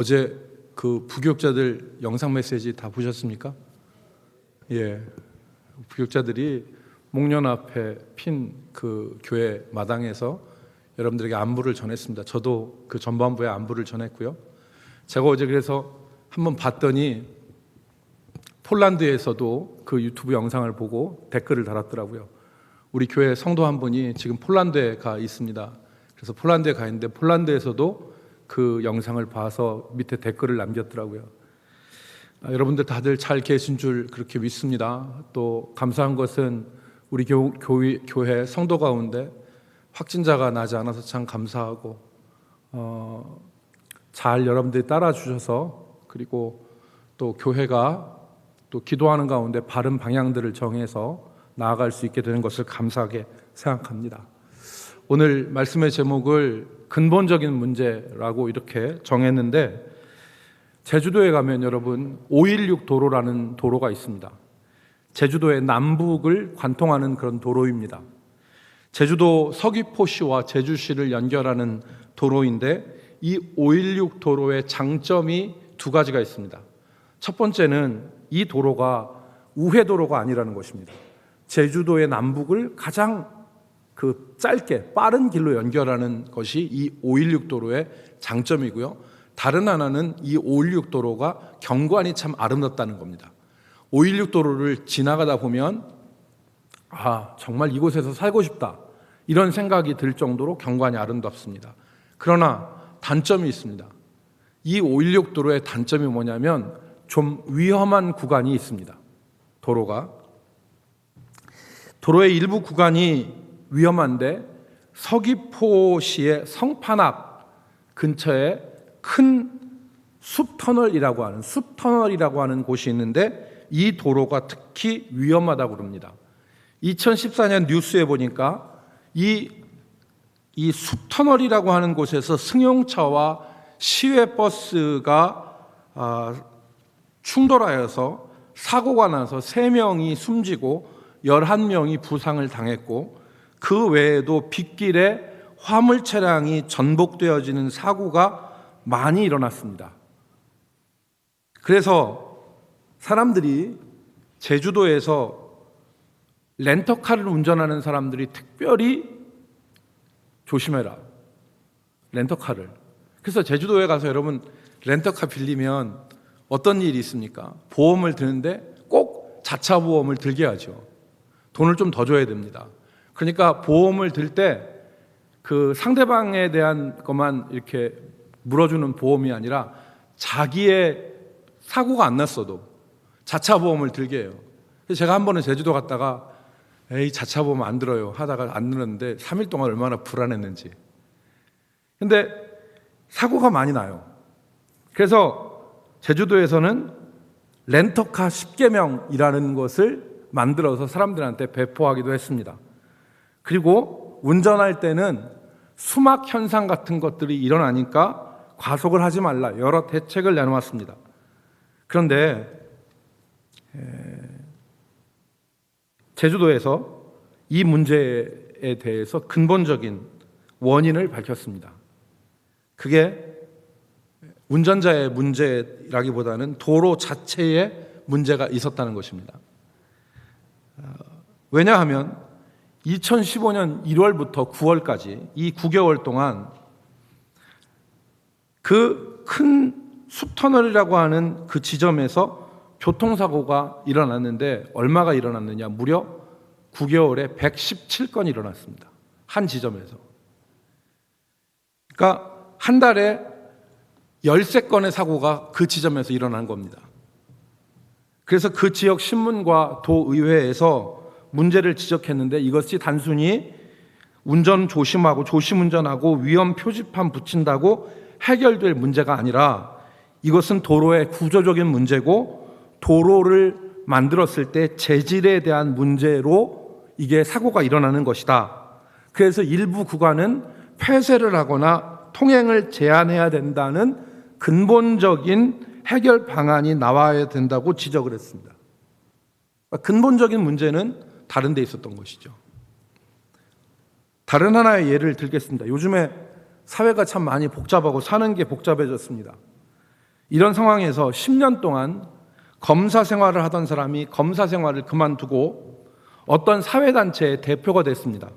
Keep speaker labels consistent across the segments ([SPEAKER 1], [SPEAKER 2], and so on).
[SPEAKER 1] 어제 그 부교육자들 영상 메시지 다 보셨습니까? 예, 부교육자들이 목련 앞에 핀 그 교회 마당에서 여러분들에게 안부를 전했습니다. 저도 그 전반부에 안부를 전했고요. 제가 어제 그래서 한번 봤더니 폴란드에서도 그 유튜브 영상을 보고 댓글을 달았더라고요. 우리 교회 성도 한 분이 지금 폴란드에 가 있습니다. 그래서 폴란드에 가 있는데 폴란드에서도 그 영상을 봐서 밑에 댓글을 남겼더라고요. 여러분들 다들 잘 계신 줄 그렇게 믿습니다. 또 감사한 것은 우리 교회 성도 가운데 확진자가 나지 않아서 참 감사하고 잘 여러분들이 따라주셔서, 그리고 또 교회가 또 기도하는 가운데 바른 방향들을 정해서 나아갈 수 있게 되는 것을 감사하게 생각합니다. 오늘 말씀의 제목을 근본적인 문제라고 이렇게 정했는데, 제주도에 가면 여러분 516 도로라는 도로가 있습니다. 제주도의 남북을 관통하는 그런 도로입니다. 제주도 서귀포시와 제주시를 연결하는 도로인데, 이 516 도로의 장점이 두 가지가 있습니다. 첫 번째는 이 도로가 우회도로가 아니라는 것입니다. 제주도의 남북을 가장 짧게 빠른 길로 연결하는 것이 이 516 도로의 장점이고요. 다른 하나는 이 516 도로가 경관이 참 아름답다는 겁니다. 516 도로를 지나가다 보면 정말 이곳에서 살고 싶다, 이런 생각이 들 정도로 경관이 아름답습니다. 그러나 단점이 있습니다. 이 516 도로의 단점이 뭐냐면 좀 위험한 구간이 있습니다. 도로의 일부 구간이 위험한데, 서귀포시의 성판악 근처에 큰 숲터널이라고 하는 곳이 있는데, 이 도로가 특히 위험하다고 그럽니다. 2014년 뉴스에 보니까 이 숲터널이라고 하는 곳에서 승용차와 시외버스가 충돌하여서 사고가 나서 3명이 숨지고 11명이 부상을 당했고, 그 외에도 빗길에 화물 차량이 전복되어지는 사고가 많이 일어났습니다. 그래서 사람들이 제주도에서 렌터카를 운전하는 사람들이 특별히 조심해라, 렌터카를. 그래서 제주도에 가서 여러분 렌터카 빌리면 어떤 일이 있습니까? 보험을 드는데 꼭 자차 보험을 들게 하죠. 돈을 좀 더 줘야 됩니다. 그러니까 보험을 들 때 그 상대방에 대한 것만 이렇게 물어주는 보험이 아니라 자기의 사고가 안 났어도 자차 보험을 들게 해요. 그래서 제가 한 번은 제주도 갔다가 자차 보험 안 들어요 하다가 안 들었는데 3일 동안 얼마나 불안했는지. 근데 사고가 많이 나요. 그래서 제주도에서는 렌터카 10계명이라는 것을 만들어서 사람들한테 배포하기도 했습니다. 그리고 운전할 때는 수막 현상 같은 것들이 일어나니까 과속을 하지 말라, 여러 대책을 내놓았습니다. 그런데 제주도에서 이 문제에 대해서 근본적인 원인을 밝혔습니다. 그게 운전자의 문제라기보다는 도로 자체에 문제가 있었다는 것입니다. 왜냐하면 2015년 1월부터 9월까지 이 9개월 동안 그 큰 숲터널이라고 하는 그 지점에서 교통사고가 일어났는데, 얼마가 일어났느냐, 무려 9개월에 117건이 일어났습니다. 한 지점에서. 그러니까 한 달에 13건의 사고가 그 지점에서 일어난 겁니다. 그래서 그 지역 신문과 도의회에서 문제를 지적했는데, 이것이 단순히 운전 조심하고 조심운전하고 위험 표지판 붙인다고 해결될 문제가 아니라, 이것은 도로의 구조적인 문제고 도로를 만들었을 때 재질에 대한 문제로 이게 사고가 일어나는 것이다. 그래서 일부 구간은 폐쇄를 하거나 통행을 제한해야 된다는 근본적인 해결 방안이 나와야 된다고 지적을 했습니다. 근본적인 문제는 다른 데 있었던 것이죠. 다른 하나의 예를 들겠습니다. 요즘에 사회가 참 많이 복잡하고 사는 게 복잡해졌습니다. 이런 상황에서 10년 동안 검사 생활을 하던 사람이 검사 생활을 그만두고 어떤 사회단체의 대표가 됐습니다.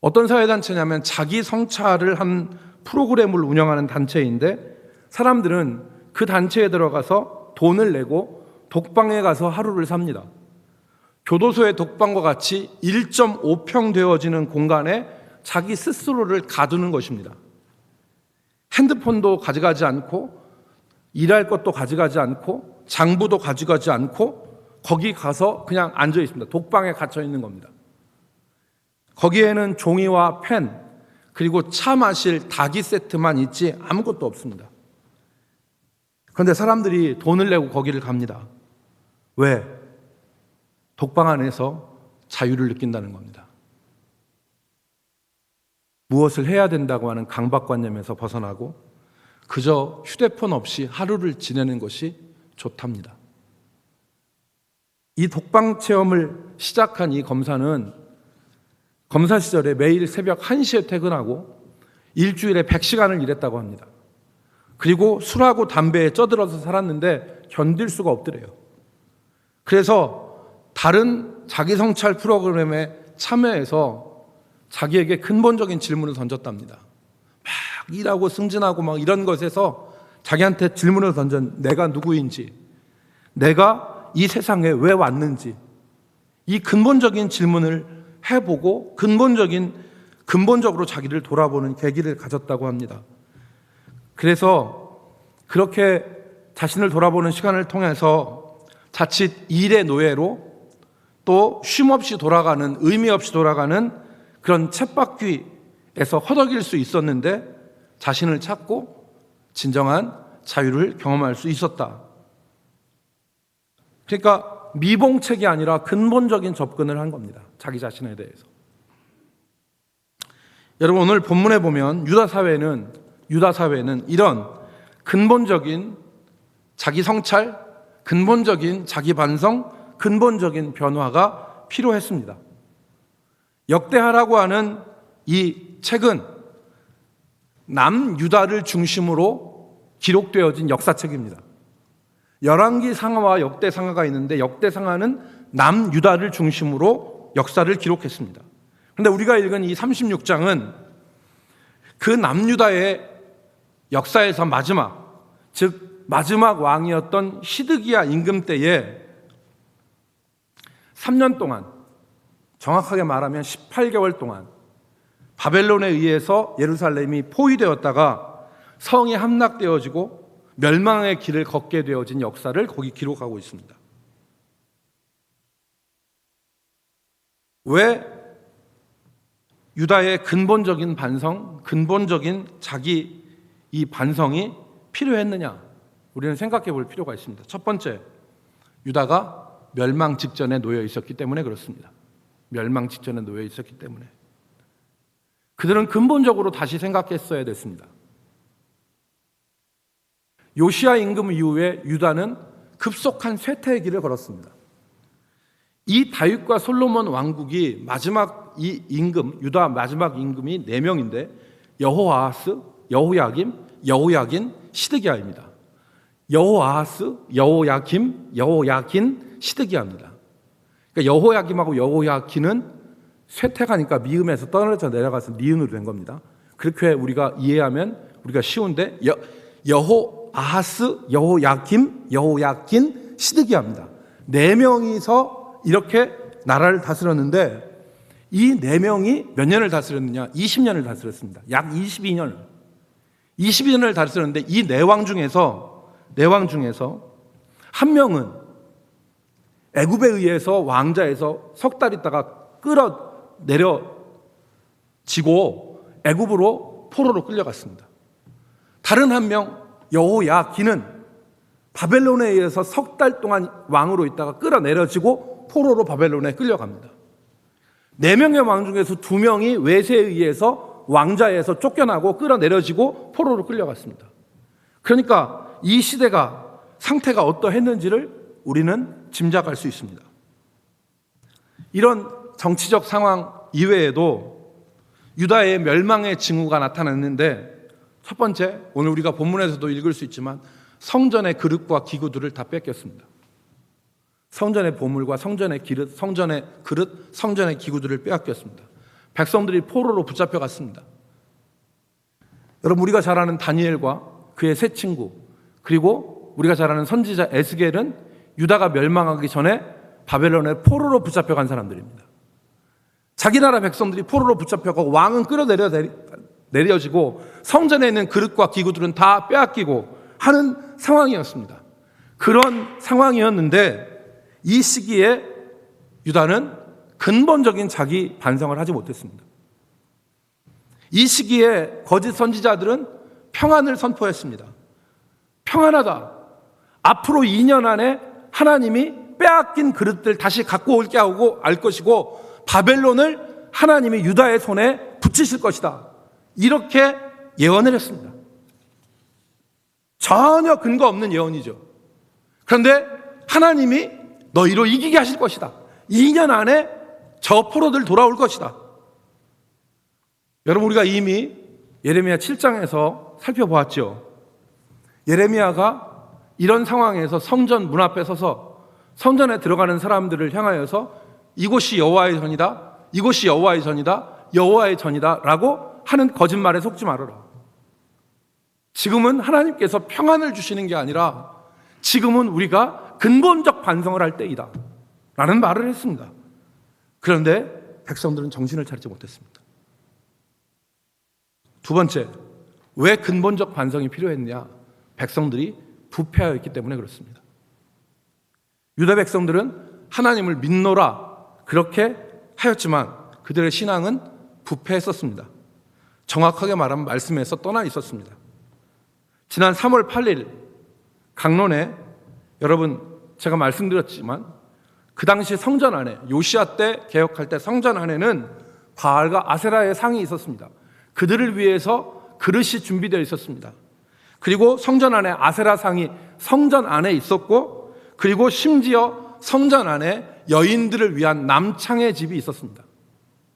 [SPEAKER 1] 어떤 사회단체냐면 자기 성찰을 한 프로그램을 운영하는 단체인데, 사람들은 그 단체에 들어가서 돈을 내고 독방에 가서 하루를 삽니다. 교도소의 독방과 같이 1.5평 되어지는 공간에 자기 스스로를 가두는 것입니다. 핸드폰도 가져가지 않고, 일할 것도 가져가지 않고, 장부도 가져가지 않고, 거기 가서 그냥 앉아 있습니다. 독방에 갇혀 있는 겁니다. 거기에는 종이와 펜, 그리고 차 마실 닭이 세트만 있지 아무것도 없습니다. 그런데 사람들이 돈을 내고 거기를 갑니다. 왜? 독방 안에서 자유를 느낀다는 겁니다. 무엇을 해야 된다고 하는 강박관념에서 벗어나고 그저 휴대폰 없이 하루를 지내는 것이 좋답니다. 이 독방 체험을 시작한 이 검사는 검사 시절에 매일 새벽 1시에 퇴근하고 일주일에 100시간을 일했다고 합니다. 그리고 술하고 담배에 쪄들어서 살았는데 견딜 수가 없더래요. 그래서 다른 자기 성찰 프로그램에 참여해서 자기에게 근본적인 질문을 던졌답니다. 막 일하고 승진하고 막 이런 것에서 자기한테 질문을 던진, 내가 누구인지, 내가 이 세상에 왜 왔는지, 이 근본적인 질문을 해보고 근본적으로 자기를 돌아보는 계기를 가졌다고 합니다. 그래서 그렇게 자신을 돌아보는 시간을 통해서 자칫 일의 노예로 또 쉼없이 돌아가는, 의미 없이 돌아가는 그런 쳇바퀴에서 허덕일 수 있었는데 자신을 찾고 진정한 자유를 경험할 수 있었다. 그러니까 미봉책이 아니라 근본적인 접근을 한 겁니다. 자기 자신에 대해서. 여러분, 오늘 본문에 보면 유다 사회는 이런 근본적인 자기 성찰, 근본적인 자기 반성, 근본적인 변화가 필요했습니다. 역대하라고 하는 이 책은 남유다를 중심으로 기록되어진 역사책입니다. 열왕기상하와 역대상하가 있는데 역대상하는 남유다를 중심으로 역사를 기록했습니다. 그런데 우리가 읽은 이 36장은 그 남유다의 역사에서 마지막 왕이었던 시드기야 임금 때에 3년 동안, 정확하게 말하면 18개월 동안 바벨론에 의해서 예루살렘이 포위되었다가 성이 함락되어지고 멸망의 길을 걷게 되어진 역사를 거기 기록하고 있습니다. 왜 유다의 근본적인 반성, 근본적인 자기 이 반성이 필요했느냐? 우리는 생각해 볼 필요가 있습니다. 첫 번째, 유다가 멸망 직전에 놓여 있었기 때문에 그렇습니다. 멸망 직전에 놓여 있었기 때문에. 그들은 근본적으로 다시 생각했어야 됐습니다. 요시야 임금 이후에 유다는 급속한 쇠퇴의 길을 걸었습니다. 이 다윗과 솔로몬 왕국이 마지막 이 임금, 유다 마지막 임금이 4명인데 여호아하스, 여호야김, 여호야긴, 시드기야입니다. 여호아하스, 여호야긴, 시드기야입니다. 그러니까 여호야김하고 여호야긴은 쇠퇴가니까 미음에서 떨어져 내려가서 니은으로 된 겁니다. 그렇게 우리가 이해하면 우리가 쉬운데 여호아하스, 여호야긴, 시드기야입니다. 4명이서 이렇게 나라를 다스렸는데 이 4명이 몇 년을 다스렸느냐? 20년을 다스렸습니다. 약 22년을 다스렸는데 이 4왕 중에서 한 명은 애굽에 의해서 왕자에서 석 달 있다가 끌어내려지고 애굽으로 포로로 끌려갔습니다. 다른 한 명 여호야긴은 바벨론에 의해서 석 달 동안 왕으로 있다가 끌어내려지고 포로로 바벨론에 끌려갑니다. 4명의 왕 중에서 2명이 외세에 의해서 왕자에서 쫓겨나고 끌어내려지고 포로로 끌려갔습니다. 그러니까 이 시대가 상태가 어떠했는지를 우리는 짐작할 수 있습니다. 이런 정치적 상황 이외에도 유다의 멸망의 징후가 나타났는데 첫 번째, 오늘 우리가 본문에서도 읽을 수 있지만 성전의 그릇과 기구들을 다 뺏겼습니다. 성전의 보물과 성전의 그릇, 성전의 기구들을 빼앗겼습니다. 백성들이 포로로 붙잡혀갔습니다. 여러분, 우리가 잘 아는 다니엘과 그의 세 친구, 그리고 우리가 잘 아는 선지자 에스겔은 유다가 멸망하기 전에 바벨론에 포로로 붙잡혀간 사람들입니다. 자기 나라 백성들이 포로로 붙잡혀가고 왕은 끌어내려지고 성전에 있는 그릇과 기구들은 다 빼앗기고 하는 상황이었습니다. 그런 상황이었는데 이 시기에 유다는 근본적인 자기 반성을 하지 못했습니다. 이 시기에 거짓 선지자들은 평안을 선포했습니다. 평안하다. 앞으로 2년 안에 하나님이 빼앗긴 그릇들 다시 갖고 올게 하고 알 것이고 바벨론을 하나님이 유다의 손에 붙이실 것이다. 이렇게 예언을 했습니다. 전혀 근거 없는 예언이죠. 그런데 하나님이 너희로 이기게 하실 것이다. 2년 안에 저 포로들 돌아올 것이다. 여러분, 우리가 이미 예레미야 7장에서 살펴보았죠. 예레미야가 이런 상황에서 성전 문 앞에 서서 성전에 들어가는 사람들을 향하여서 이곳이 여호와의 전이다, 이곳이 여호와의 전이다, 여호와의 전이다 라고 하는 거짓말에 속지 말아라. 지금은 하나님께서 평안을 주시는 게 아니라 지금은 우리가 근본적 반성을 할 때이다 라는 말을 했습니다. 그런데 백성들은 정신을 차리지 못했습니다. 두 번째, 왜 근본적 반성이 필요했냐? 백성들이 부패하여 있기 때문에 그렇습니다. 유다 백성들은 하나님을 믿노라 그렇게 하였지만 그들의 신앙은 부패했었습니다. 정확하게 말하면 말씀에서 떠나 있었습니다. 지난 3월 8일 강론에 여러분 제가 말씀드렸지만 그 당시 성전 안에 요시야 때 개혁할 때 성전 안에는 바알과 아세라의 상이 있었습니다. 그들을 위해서 그릇이 준비되어 있었습니다. 그리고 성전 안에 아세라 상이 성전 안에 있었고 그리고 심지어 성전 안에 여인들을 위한 남창의 집이 있었습니다.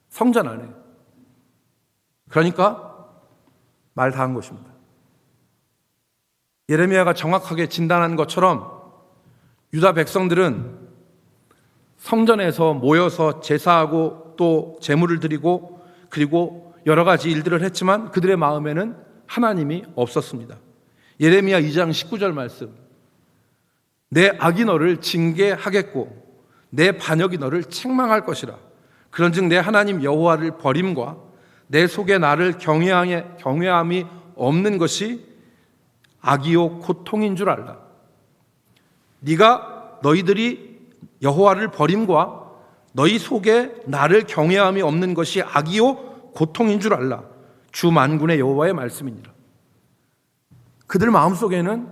[SPEAKER 1] 성전 안에. 그러니까 말 다 한 것입니다. 예레미야가 정확하게 진단한 것처럼 유다 백성들은 성전에서 모여서 제사하고 또 제물을 드리고 그리고 여러 가지 일들을 했지만 그들의 마음에는 하나님이 없었습니다. 예레미야 2장 19절 말씀, 내 악이 너를 징계하겠고 내 반역이 너를 책망할 것이라. 그런즉 내 하나님 여호와를 버림과 내 속에 나를 경외함이 없는 것이 악이요 고통인 줄 알라. 네가 너희들이 여호와를 버림과 너희 속에 나를 경외함이 없는 것이 악이요 고통인 줄 알라. 주 만군의 여호와의 말씀이니라. 그들 마음속에는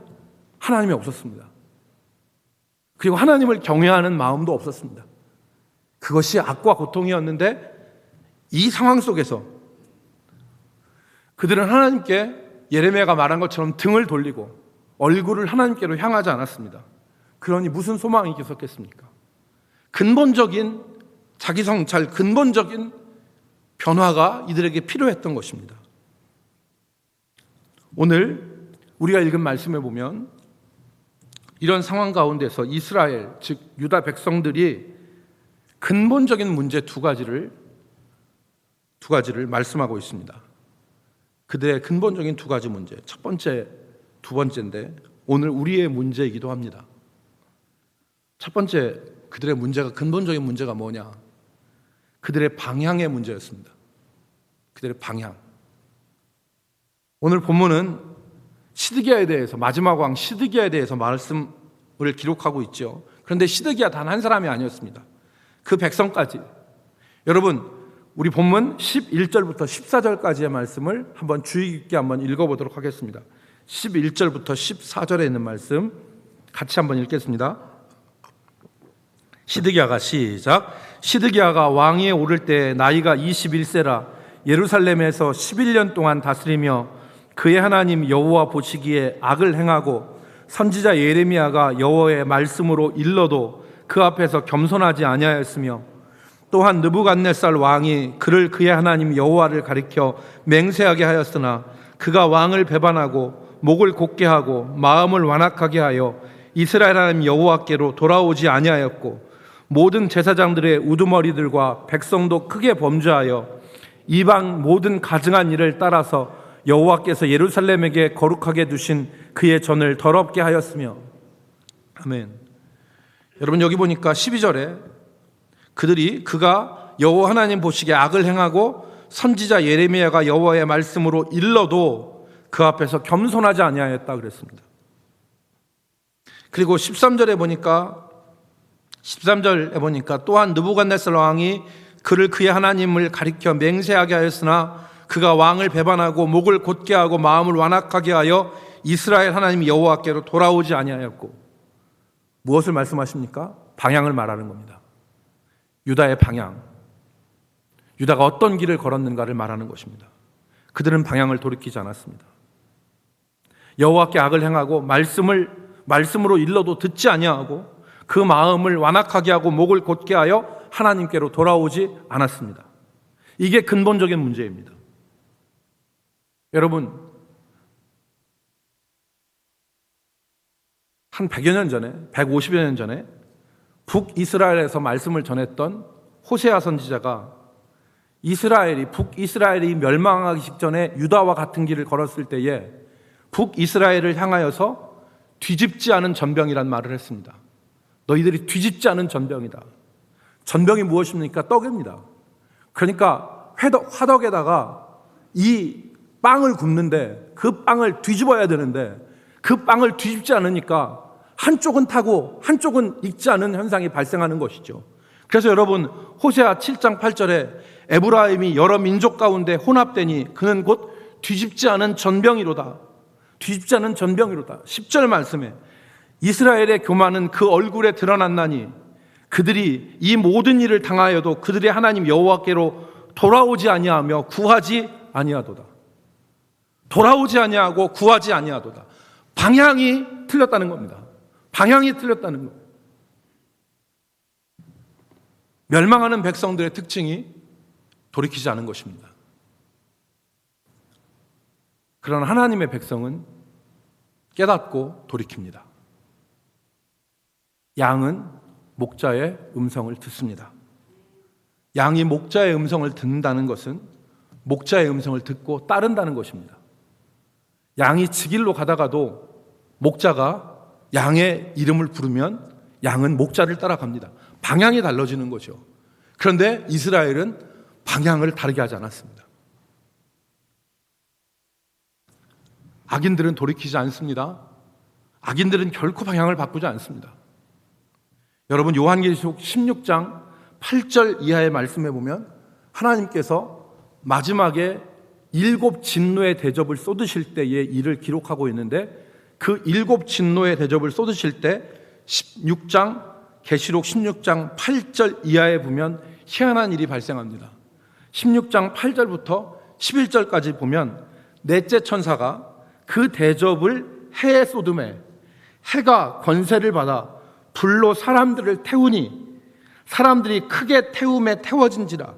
[SPEAKER 1] 하나님이 없었습니다. 그리고 하나님을 경외하는 마음도 없었습니다. 그것이 악과 고통이었는데 이 상황 속에서 그들은 하나님께 예레미야가 말한 것처럼 등을 돌리고 얼굴을 하나님께로 향하지 않았습니다. 그러니 무슨 소망이 있었겠습니까? 근본적인 자기 성찰, 근본적인 변화가 이들에게 필요했던 것입니다. 오늘 우리가 읽은 말씀에 보면 이런 상황 가운데서 이스라엘, 즉 유다 백성들이 근본적인 문제 두 가지를 말씀하고 있습니다. 그들의 근본적인 두 가지 문제, 첫 번째, 두 번째인데 오늘 우리의 문제이기도 합니다. 첫 번째, 그들의 문제가, 근본적인 문제가 뭐냐? 그들의 방향의 문제였습니다. 그들의 방향. 오늘 본문은 시드기야에 대해서, 마지막 왕 시드기야에 대해서 말씀을 기록하고 있죠. 그런데 시드기야 단 한 사람이 아니었습니다. 그 백성까지. 여러분, 우리 본문 11절부터 14절까지의 말씀을 한번 주의 깊게 한번 읽어보도록 하겠습니다. 11절부터 14절에 있는 말씀 같이 한번 읽겠습니다. 시드기야가 시작. 시드기야가 왕위에 오를 때 나이가 21세라 예루살렘에서 11년 동안 다스리며 그의 하나님 여호와 보시기에 악을 행하고 선지자 예레미야가 여호와의 말씀으로 일러도 그 앞에서 겸손하지 아니하였으며 또한 느부갓네살 왕이 그를 그의 하나님 여호와를 가리켜 맹세하게 하였으나 그가 왕을 배반하고 목을 곧게 하고 마음을 완악하게 하여 이스라엘 하나님 여호와께로 돌아오지 아니하였고 모든 제사장들의 우두머리들과 백성도 크게 범죄하여 이방 모든 가증한 일을 따라서 여호와께서 예루살렘에게 거룩하게 두신 그의 전을 더럽게 하였으며. 아멘. 여러분, 여기 보니까 12절에 그가 여호와 하나님 보시기에 악을 행하고 선지자 예레미야가 여호와의 말씀으로 일러도 그 앞에서 겸손하지 아니하였다 그랬습니다. 그리고 13절에 보니까 또한 느부갓네살 왕이 그를 그의 하나님을 가리켜 맹세하게 하였으나 그가 왕을 배반하고 목을 곧게 하고 마음을 완악하게 하여 이스라엘 하나님 여호와께로 돌아오지 아니하였고. 무엇을 말씀하십니까? 방향을 말하는 겁니다. 유다의 방향, 유다가 어떤 길을 걸었는가를 말하는 것입니다. 그들은 방향을 돌이키지 않았습니다. 여호와께 악을 행하고 말씀으로 일러도 듣지 아니하고 그 마음을 완악하게 하고 목을 곧게 하여 하나님께로 돌아오지 않았습니다. 이게 근본적인 문제입니다. 여러분, 한 100여 년 전에, 150여 년 전에 북이스라엘에서 말씀을 전했던 호세아 선지자가 북이스라엘이 멸망하기 직전에 유다와 같은 길을 걸었을 때에 북이스라엘을 향하여서 뒤집지 않은 전병이란 말을 했습니다. 너희들이 뒤집지 않은 전병이다. 전병이 무엇입니까? 떡입니다. 그러니까 화덕에다가 이 빵을 굽는데 그 빵을 뒤집어야 되는데 그 빵을 뒤집지 않으니까 한쪽은 타고 한쪽은 익지 않은 현상이 발생하는 것이죠. 그래서 여러분, 호세아 7장 8절에 에브라임이 여러 민족 가운데 혼합되니 그는 곧 뒤집지 않은 전병이로다. 뒤집지 않은 전병이로다. 10절 말씀에 이스라엘의 교만은 그 얼굴에 드러났나니 그들이 이 모든 일을 당하여도 그들의 하나님 여호와께로 돌아오지 아니하며 구하지 아니하도다. 돌아오지 아니하고 구하지 아니하도다. 방향이 틀렸다는 겁니다. 방향이 틀렸다는 것. 멸망하는 백성들의 특징이 돌이키지 않은 것입니다. 그러나 하나님의 백성은 깨닫고 돌이킵니다. 양은 목자의 음성을 듣습니다. 양이 목자의 음성을 듣는다는 것은 목자의 음성을 듣고 따른다는 것입니다. 양이 지길로 가다가도 목자가 양의 이름을 부르면 양은 목자를 따라갑니다. 방향이 달라지는 거죠. 그런데 이스라엘은 방향을 다르게 하지 않았습니다. 악인들은 돌이키지 않습니다. 악인들은 결코 방향을 바꾸지 않습니다. 여러분, 요한계시록 16장 8절 이하의 말씀에 보면 하나님께서 마지막에 7 진노의 대접을 쏟으실 때의 일을 기록하고 있는데 그 7 진노의 대접을 쏟으실 때 계시록 16장 8절 이하에 보면 희한한 일이 발생합니다. 16장 8절부터 11절까지 보면 넷째 천사가 그 대접을 해에 쏟음에 해가 권세를 받아 불로 사람들을 태우니 사람들이 크게 태움에 태워진지라.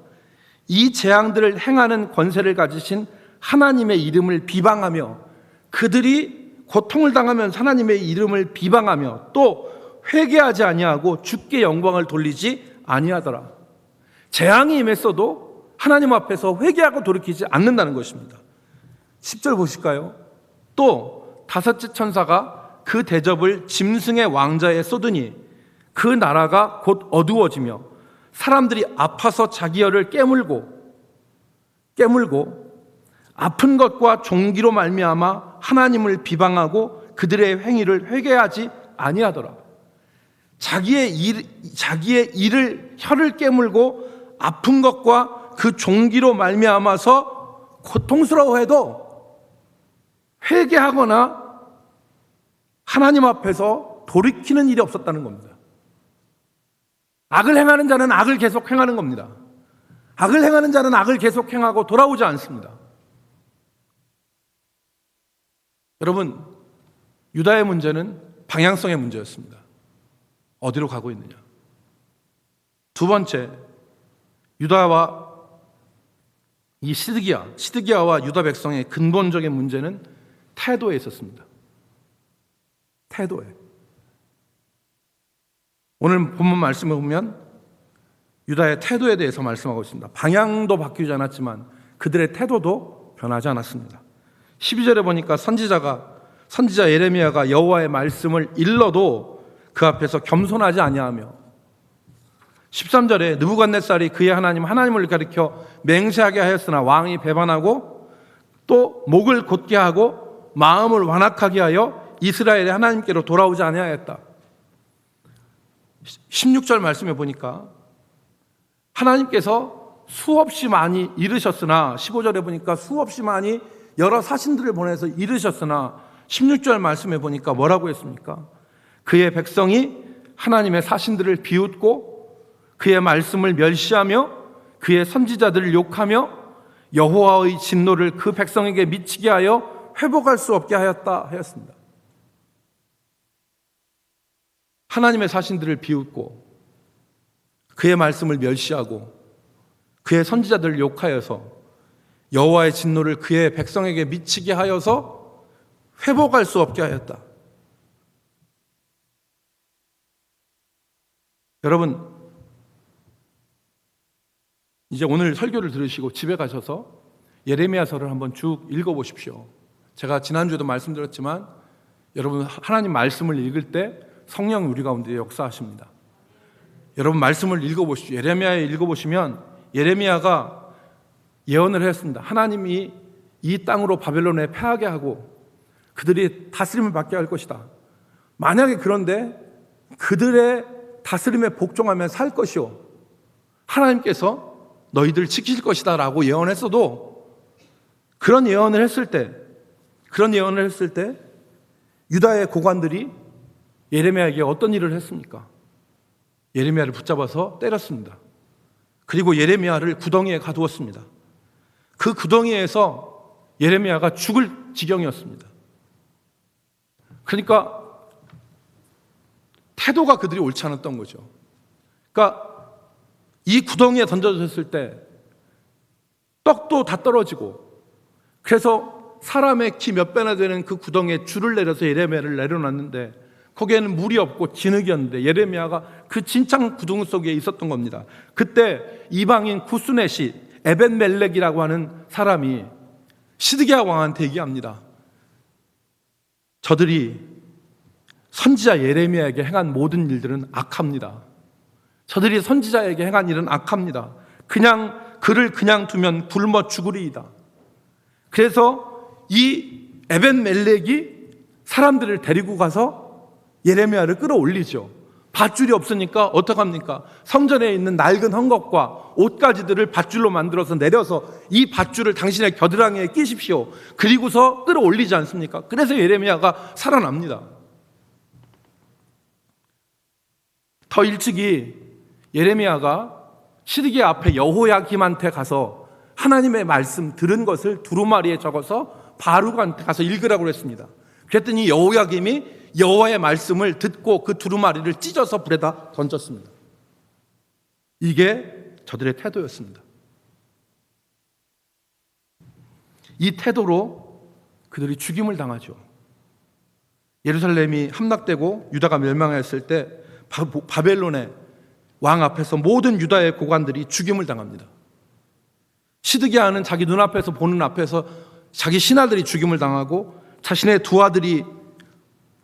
[SPEAKER 1] 이 재앙들을 행하는 권세를 가지신 하나님의 이름을 비방하며 그들이 고통을 당하면 하나님의 이름을 비방하며 또 회개하지 아니하고 주께 영광을 돌리지 아니하더라. 재앙이 임했어도 하나님 앞에서 회개하고 돌이키지 않는다는 것입니다. 10절 보실까요? 또 다섯째 천사가 그 대접을 짐승의 왕자에 쏟으니 그 나라가 곧 어두워지며 사람들이 아파서 자기 혀를 깨물고 아픈 것과 종기로 말미암아 하나님을 비방하고 그들의 행위를 회개하지 아니하더라. 자기의 일을 혀를 깨물고 아픈 것과 그 종기로 말미암아서 고통스러워해도 회개하거나 하나님 앞에서 돌이키는 일이 없었다는 겁니다. 악을 행하는 자는 악을 계속 행하는 겁니다. 악을 행하는 자는 악을 계속 행하고 돌아오지 않습니다. 여러분, 유다의 문제는 방향성의 문제였습니다. 어디로 가고 있느냐. 두 번째, 유다와 이 시드기야와 유다 백성의 근본적인 문제는 태도에 있었습니다. 태도에. 오늘 본문 말씀을 보면 유다의 태도에 대해서 말씀하고 있습니다. 방향도 바뀌지 않았지만 그들의 태도도 변하지 않았습니다. 12절에 보니까 선지자 예레미야가 여호와의 말씀을 일러도 그 앞에서 겸손하지 아니하며, 13절에 느부갓네살이 그의 하나님을 가리켜 맹세하게 하였으나 왕이 배반하고 또 목을 곧게 하고 마음을 완악하게 하여 이스라엘의 하나님께로 돌아오지 아니하였다. 16절 말씀에 보니까 하나님께서 수없이 많이 이르셨으나, 15절에 보니까 수없이 많이 여러 사신들을 보내서 이르셨으나, 16절 말씀에 보니까 뭐라고 했습니까? 그의 백성이 하나님의 사신들을 비웃고 그의 말씀을 멸시하며 그의 선지자들을 욕하며 여호와의 진노를 그 백성에게 미치게 하여 회복할 수 없게 하였다 하였습니다. 하나님의 사신들을 비웃고 그의 말씀을 멸시하고 그의 선지자들을 욕하여서 여호와의 진노를 그의 백성에게 미치게 하여서 회복할 수 없게 하였다. 여러분, 이제 오늘 설교를 들으시고 집에 가셔서 예레미야서를 한번 쭉 읽어보십시오. 제가 지난주에도 말씀드렸지만 여러분, 하나님 말씀을 읽을 때 성령이 우리 가운데 역사하십니다. 여러분, 말씀을 읽어보십시오. 예레미야에 읽어보시면 예레미야가 예언을 했습니다. 하나님이 이 땅으로 바벨론에 패하게 하고 그들이 다스림을 받게 할 것이다. 만약에 그런데 그들의 다스림에 복종하면 살 것이요, 하나님께서 너희들 지킬 것이다 라고 예언했어도, 그런 예언을 했을 때 유다의 고관들이 예레미야에게 어떤 일을 했습니까? 예레미야를 붙잡아서 때렸습니다. 그리고 예레미야를 구덩이에 가두었습니다. 그 구덩이에서 예레미야가 죽을 지경이었습니다. 그러니까 태도가 그들이 옳지 않았던 거죠. 그러니까 이 구덩이에 던져졌을 때 떡도 다 떨어지고, 그래서 사람의 키 몇 배나 되는 그 구덩이에 줄을 내려서 예레미야를 내려놨는데 거기에는 물이 없고 진흙이었는데 예레미야가 그 진창 구덩이 속에 있었던 겁니다. 그때 이방인 구스넷이 에벤멜렉이라고 하는 사람이 시드기야 왕한테 얘기합니다. 저들이 선지자 예레미야에게 행한 모든 일들은 악합니다. 저들이 선지자에게 행한 일은 악합니다. 그를 그냥 두면 굶어 죽으리이다. 그래서 이 에벤멜렉이 사람들을 데리고 가서 예레미야를 끌어올리죠. 밧줄이 없으니까 어떡합니까? 성전에 있는 낡은 헝겊과 옷가지들을 밧줄로 만들어서 내려서 이 밧줄을 당신의 겨드랑이에 끼십시오. 그리고서 끌어올리지 않습니까? 그래서 예레미야가 살아납니다. 더 일찍이 예레미야가 시드기야 앞에 여호야김한테 가서 하나님의 말씀 들은 것을 두루마리에 적어서 바룩한테 가서 읽으라고 했습니다. 그랬더니 여호야김이 여호와의 말씀을 듣고 그 두루마리를 찢어서 불에다 던졌습니다. 이게 저들의 태도였습니다. 이 태도로 그들이 죽임을 당하죠. 예루살렘이 함락되고 유다가 멸망했을 때 바벨론의 왕 앞에서 모든 유다의 고관들이 죽임을 당합니다. 시드기야는 자기 눈앞에서 보는 앞에서 자기 신하들이 죽임을 당하고 자신의 두 아들이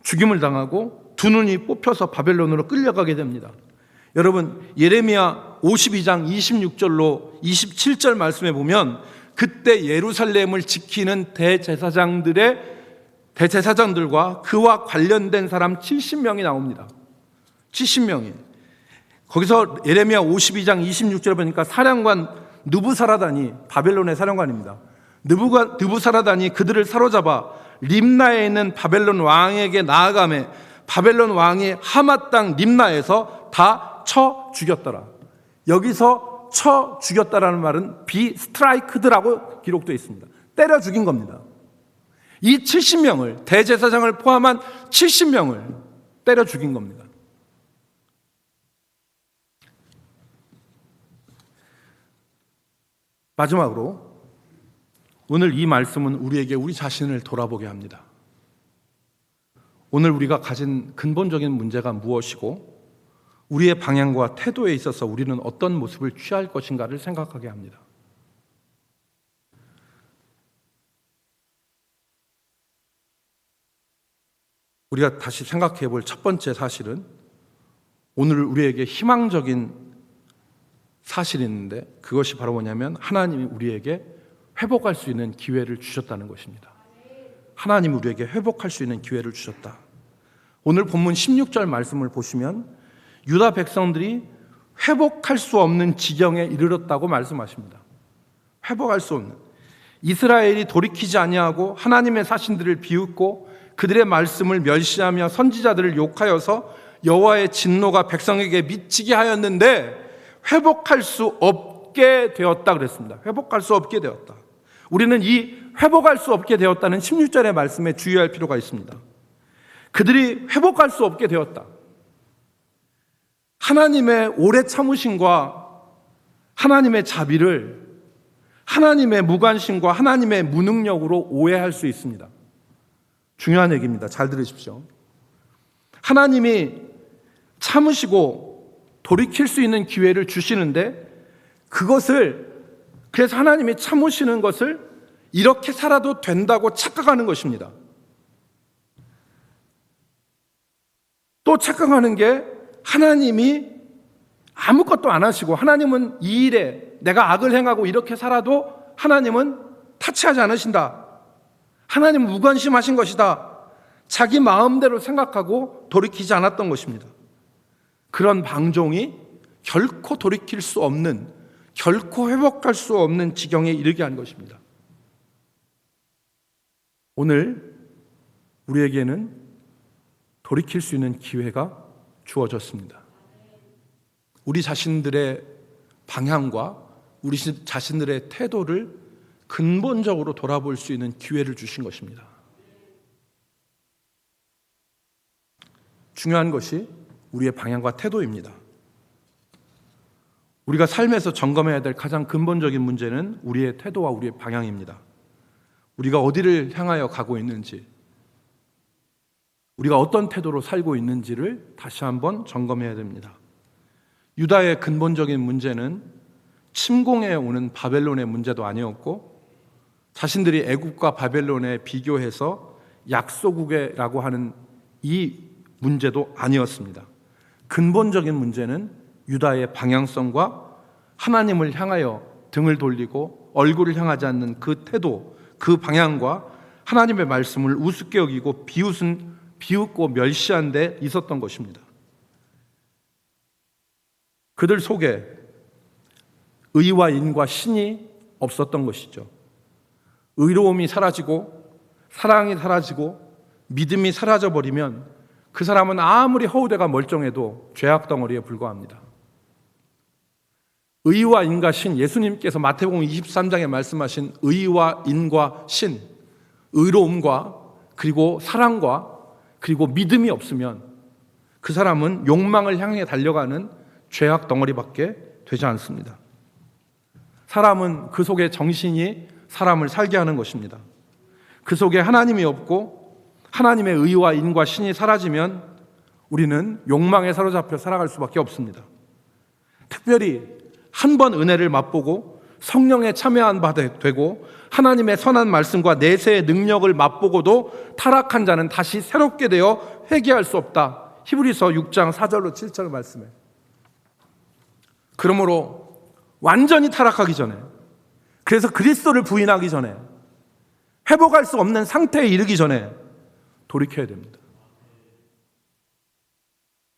[SPEAKER 1] 죽임을 당하고 두 눈이 뽑혀서 바벨론으로 끌려가게 됩니다. 여러분, 예레미야 52장 26절로 27절 말씀에 보면 그때 예루살렘을 지키는 대제사장들과 그와 관련된 사람 70명이 나옵니다. 70명이. 거기서 예레미야 52장 26절에 보니까 사령관 느부사라단이, 바벨론의 사령관입니다. 느부사라단이 그들을 사로잡아 림나에 있는 바벨론 왕에게 나아가매 바벨론 왕이 하마 땅 림나에서 다 쳐 죽였더라. 여기서 쳐 죽였다라는 말은 비스트라이크드라고 기록되어 있습니다. 때려 죽인 겁니다. 이 70명을, 대제사장을 포함한 70명을 때려 죽인 겁니다. 마지막으로 오늘 이 말씀은 우리에게 우리 자신을 돌아보게 합니다. 오늘 우리가 가진 근본적인 문제가 무엇이고 우리의 방향과 태도에 있어서 우리는 어떤 모습을 취할 것인가를 생각하게 합니다. 우리가 다시 생각해 볼 첫 번째 사실은 오늘 우리에게 희망적인 사실이 있는데 그것이 바로 뭐냐면 하나님이 우리에게 회복할 수 있는 기회를 주셨다는 것입니다. 하나님이 우리에게 회복할 수 있는 기회를 주셨다. 오늘 본문 16절 말씀을 보시면 유다 백성들이 회복할 수 없는 지경에 이르렀다고 말씀하십니다. 회복할 수 없는, 이스라엘이 돌이키지 아니하고 하나님의 사신들을 비웃고 그들의 말씀을 멸시하며 선지자들을 욕하여서 여호와의 진노가 백성에게 미치게 하였는데 회복할 수 없게 되었다 그랬습니다. 회복할 수 없게 되었다. 우리는 이 회복할 수 없게 되었다는 16절의 말씀에 주의할 필요가 있습니다. 그들이 회복할 수 없게 되었다. 하나님의 오래 참으심과 하나님의 자비를 하나님의 무관심과 하나님의 무능력으로 오해할 수 있습니다. 중요한 얘기입니다. 잘 들으십시오. 하나님이 참으시고 돌이킬 수 있는 기회를 주시는데 그래서 하나님이 참으시는 것을 이렇게 살아도 된다고 착각하는 것입니다. 또 착각하는 게 하나님이 아무것도 안 하시고 하나님은 이 일에 내가 악을 행하고 이렇게 살아도 하나님은 타치하지 않으신다. 하나님은 무관심하신 것이다. 자기 마음대로 생각하고 돌이키지 않았던 것입니다. 그런 방종이 결코 돌이킬 수 없는, 결코 회복할 수 없는 지경에 이르게 한 것입니다. 오늘 우리에게는 돌이킬 수 있는 기회가 주어졌습니다. 우리 자신들의 방향과 우리 자신들의 태도를 근본적으로 돌아볼 수 있는 기회를 주신 것입니다. 중요한 것이 우리의 방향과 태도입니다. 우리가 삶에서 점검해야 될 가장 근본적인 문제는 우리의 태도와 우리의 방향입니다. 우리가 어디를 향하여 가고 있는지, 우리가 어떤 태도로 살고 있는지를 다시 한번 점검해야 됩니다. 유다의 근본적인 문제는 침공해 오는 바벨론의 문제도 아니었고 자신들이 애굽과 바벨론에 비교해서 약소국이라고 하는 이 문제도 아니었습니다. 근본적인 문제는 유다의 방향성과 하나님을 향하여 등을 돌리고 얼굴을 향하지 않는 그 태도, 그 방향과 하나님의 말씀을 우습게 여기고 비웃고 멸시한 데 있었던 것입니다. 그들 속에 의와 인과 신이 없었던 것이죠. 의로움이 사라지고 사랑이 사라지고 믿음이 사라져버리면 그 사람은 아무리 허우대가 멀쩡해도 죄악 덩어리에 불과합니다. 의와 인과 신, 예수님께서 마태복음 23장에 말씀하신 의와 인과 신, 의로움과 그리고 사랑과 그리고 믿음이 없으면 그 사람은 욕망을 향해 달려가는 죄악 덩어리밖에 되지 않습니다. 사람은 그 속에 정신이 사람을 살게 하는 것입니다. 그 속에 하나님이 없고 하나님의 의와 인과 신이 사라지면 우리는 욕망에 사로잡혀 살아갈 수밖에 없습니다. 특별히 한 번 은혜를 맛보고 성령에 참여한 바 되고 하나님의 선한 말씀과 내세의 능력을 맛보고도 타락한 자는 다시 새롭게 되어 회개할 수 없다. 히브리서 6장 4절로 7절 말씀에. 그러므로 완전히 타락하기 전에, 그래서 그리스도를 부인하기 전에, 회복할 수 없는 상태에 이르기 전에 돌이켜야 됩니다.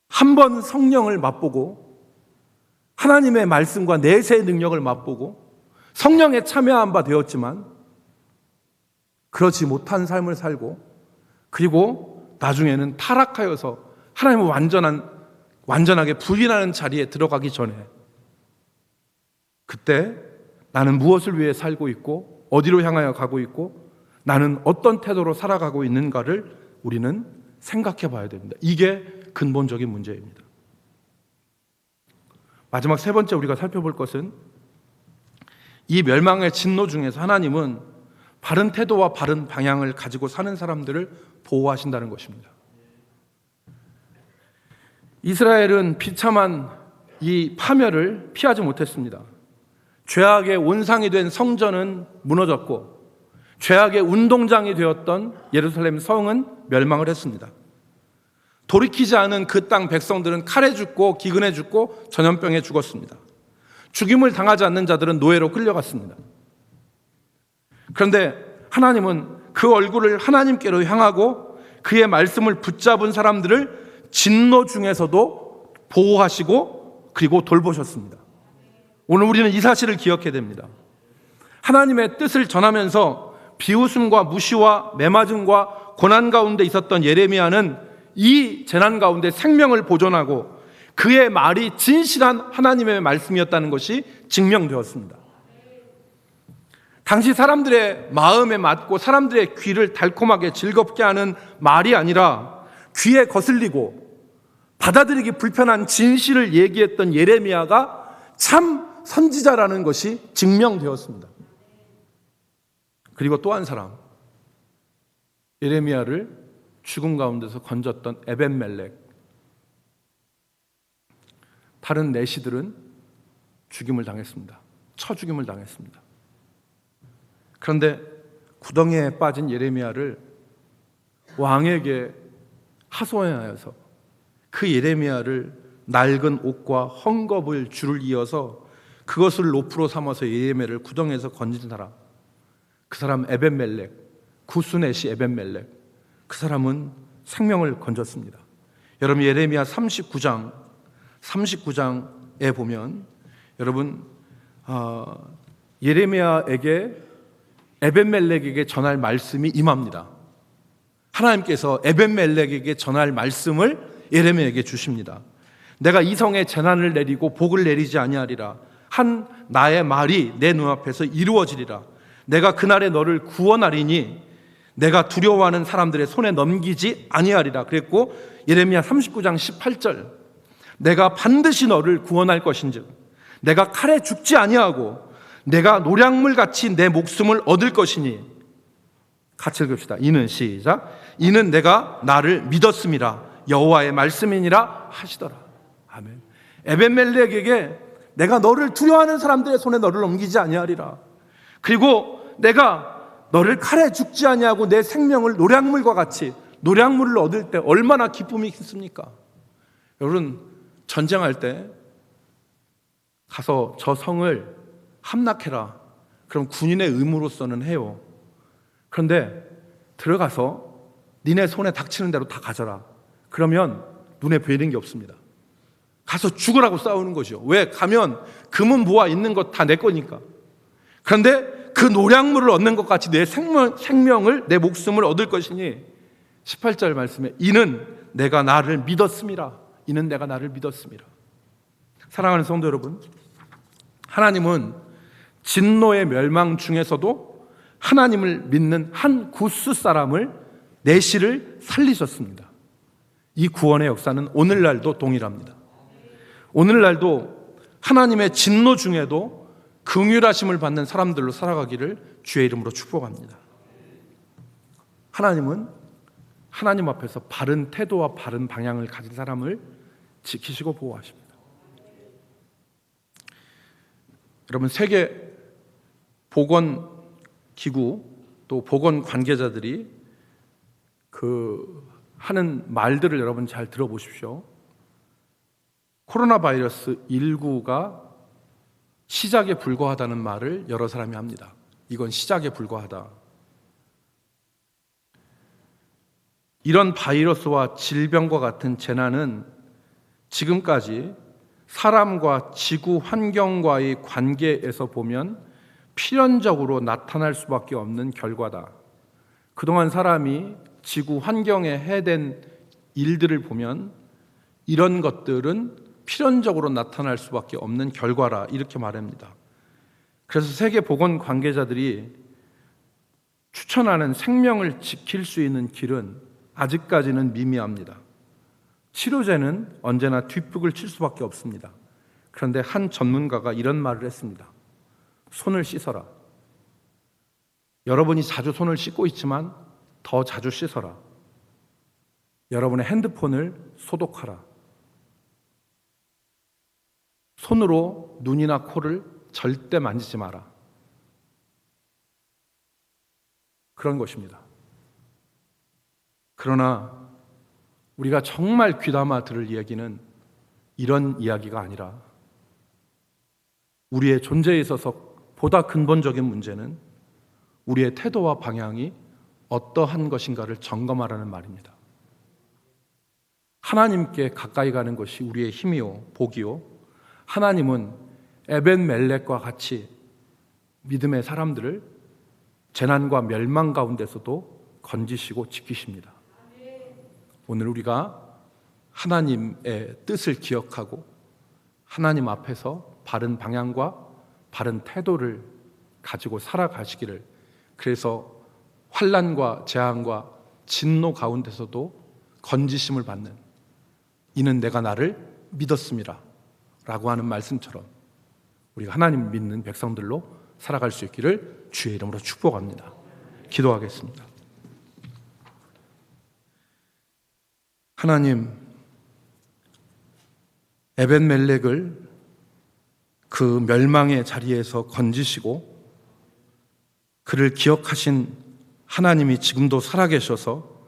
[SPEAKER 1] 한 번 성령을 맛보고 하나님의 말씀과 내세의 능력을 맛보고 성령에 참여한 바 되었지만 그렇지 못한 삶을 살고 그리고 나중에는 타락하여서 하나님을 완전하게 부인하는 자리에 들어가기 전에 그때 나는 무엇을 위해 살고 있고 어디로 향하여 가고 있고 나는 어떤 태도로 살아가고 있는가를 우리는 생각해 봐야 됩니다. 이게 근본적인 문제입니다. 마지막 세 번째 우리가 살펴볼 것은 이 멸망의 진노 중에서 하나님은 바른 태도와 바른 방향을 가지고 사는 사람들을 보호하신다는 것입니다. 이스라엘은 비참한 이 파멸을 피하지 못했습니다. 죄악의 온상이 된 성전은 무너졌고 죄악의 운동장이 되었던 예루살렘 성은 멸망을 했습니다. 돌이키지 않은 그 땅 백성들은 칼에 죽고 기근에 죽고 전염병에 죽었습니다. 죽임을 당하지 않는 자들은 노예로 끌려갔습니다. 그런데 하나님은 그 얼굴을 하나님께로 향하고 그의 말씀을 붙잡은 사람들을 진노 중에서도 보호하시고 그리고 돌보셨습니다. 오늘 우리는 이 사실을 기억해야 됩니다. 하나님의 뜻을 전하면서 비웃음과 무시와 매맞음과 고난 가운데 있었던 예레미야는 이 재난 가운데 생명을 보존하고 그의 말이 진실한 하나님의 말씀이었다는 것이 증명되었습니다. 당시 사람들의 마음에 맞고 사람들의 귀를 달콤하게 즐겁게 하는 말이 아니라 귀에 거슬리고 받아들이기 불편한 진실을 얘기했던 예레미야가 참 선지자라는 것이 증명되었습니다. 그리고 또 한 사람, 예레미야를 죽음 가운데서 건졌던 에벤멜렉. 다른 내시들은 죽임을 당했습니다. 쳐죽임을 당했습니다. 그런데 구덩이에 빠진 예레미야를 왕에게 하소연하여서 그 예레미야를 낡은 옷과 헝겊을 줄을 이어서 그것을 로프로 삼아서 예레미야를 구덩이에서 건진 사람, 그 사람 에벤멜렉, 구스넷이 에벤멜렉, 그 사람은 생명을 건졌습니다. 여러분 예레미야 39장에 보면 여러분 예레미야에게 에벤멜렉에게 전할 말씀이 임합니다. 하나님께서 에벤멜렉에게 전할 말씀을 예레미야에게 주십니다. 내가 이 성에 재난을 내리고 복을 내리지 아니하리라. 한 나의 말이 내 눈앞에서 이루어지리라. 내가 그날에 너를 구원하리니 내가 두려워하는 사람들의 손에 넘기지 아니하리라. 그랬고 예레미야 39장 18절 내가 반드시 너를 구원할 것인즉 내가 칼에 죽지 아니하고 내가 노량물같이 내 목숨을 얻을 것이니 같이 읽읍시다. 이는 시작. 이는 내가 나를 믿었음이라 여호와의 말씀이니라 하시더라. 아멘. 에벤멜렉에게 내가 너를 두려워하는 사람들의 손에 너를 넘기지 아니하리라. 그리고 내가 너를 칼에 죽지 아니하고 내 생명을 노량물과 같이 노량물을 얻을 때 얼마나 기쁨이 있습니까? 여러분 전쟁할 때 가서 저 성을 함락해라. 그럼 군인의 의무로서는 해요. 그런데 들어가서 니네 손에 닥치는 대로 다 가져라. 그러면 눈에 보이는 게 없습니다. 가서 죽으라고 싸우는 거죠. 왜? 가면 금은 모아 있는 것 다 내 거니까. 그런데 그 노량물을 얻는 것 같이 내 생명을 내 목숨을 얻을 것이니 18절 말씀에 이는 내가 나를 믿었음이라. 이는 내가 나를 믿었음이라. 사랑하는 성도 여러분, 하나님은 진노의 멸망 중에서도 하나님을 믿는 한 구스 사람을 내시를 살리셨습니다. 이 구원의 역사는 오늘날도 동일합니다. 오늘날도 하나님의 진노 중에도 긍휼하심을 받는 사람들로 살아가기를 주의 이름으로 축복합니다. 하나님은 하나님 앞에서 바른 태도와 바른 방향을 가진 사람을 지키시고 보호하십니다. 여러분 세계 보건기구 또 보건 관계자들이 하는 말들을 여러분 잘 들어보십시오. 코로나 바이러스 19가 시작에 불과하다는 말을 여러 사람이 합니다. 이건 시작에 불과하다. 이런 바이러스와 질병과 같은 재난은 지금까지 사람과 지구 환경과의 관계에서 보면 필연적으로 나타날 수밖에 없는 결과다. 그동안 사람이 지구 환경에 해댄 일들을 보면 이런 것들은 필연적으로 나타날 수밖에 없는 결과라 이렇게 말합니다. 그래서 세계 보건 관계자들이 추천하는 생명을 지킬 수 있는 길은 아직까지는 미미합니다. 치료제는 언제나 뒷북을 칠 수밖에 없습니다. 그런데 한 전문가가 이런 말을 했습니다. 손을 씻어라. 여러분이 자주 손을 씻고 있지만 더 자주 씻어라. 여러분의 핸드폰을 소독하라. 손으로 눈이나 코를 절대 만지지 마라. 그런 것입니다. 그러나 우리가 정말 귀담아 들을 이야기는 이런 이야기가 아니라 우리의 존재에 있어서 보다 근본적인 문제는 우리의 태도와 방향이 어떠한 것인가를 점검하라는 말입니다. 하나님께 가까이 가는 것이 우리의 힘이요 복이요, 하나님은 에벤멜렉과 같이 믿음의 사람들을 재난과 멸망 가운데서도 건지시고 지키십니다. 오늘 우리가 하나님의 뜻을 기억하고 하나님 앞에서 바른 방향과 바른 태도를 가지고 살아가시기를, 그래서 환난과 재앙과 진노 가운데서도 건지심을 받는, 이는 내가 나를 믿었음이라 라고 하는 말씀처럼 우리가 하나님 믿는 백성들로 살아갈 수 있기를 주의 이름으로 축복합니다. 기도하겠습니다. 하나님, 에벤멜렉을 그 멸망의 자리에서 건지시고 그를 기억하신 하나님이 지금도 살아계셔서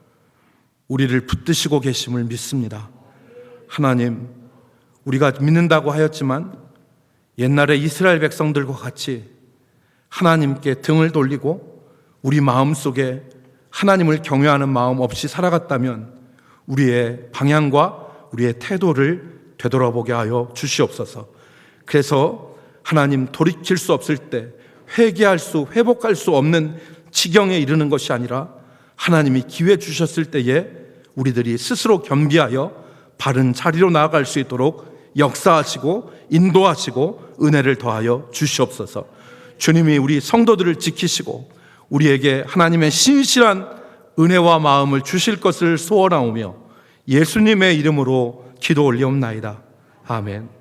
[SPEAKER 1] 우리를 붙드시고 계심을 믿습니다. 하나님, 우리가 믿는다고 하였지만 옛날에 이스라엘 백성들과 같이 하나님께 등을 돌리고 우리 마음속에 하나님을 경외하는 마음 없이 살아갔다면 우리의 방향과 우리의 태도를 되돌아보게 하여 주시옵소서. 그래서 하나님, 돌이킬 수 없을 때 회복할 수 없는 지경에 이르는 것이 아니라 하나님이 기회 주셨을 때에 우리들이 스스로 겸비하여 바른 자리로 나아갈 수 있도록 역사하시고 인도하시고 은혜를 더하여 주시옵소서. 주님이 우리 성도들을 지키시고 우리에게 하나님의 신실한 은혜와 마음을 주실 것을 소원하오며 예수님의 이름으로 기도 올리옵나이다. 아멘.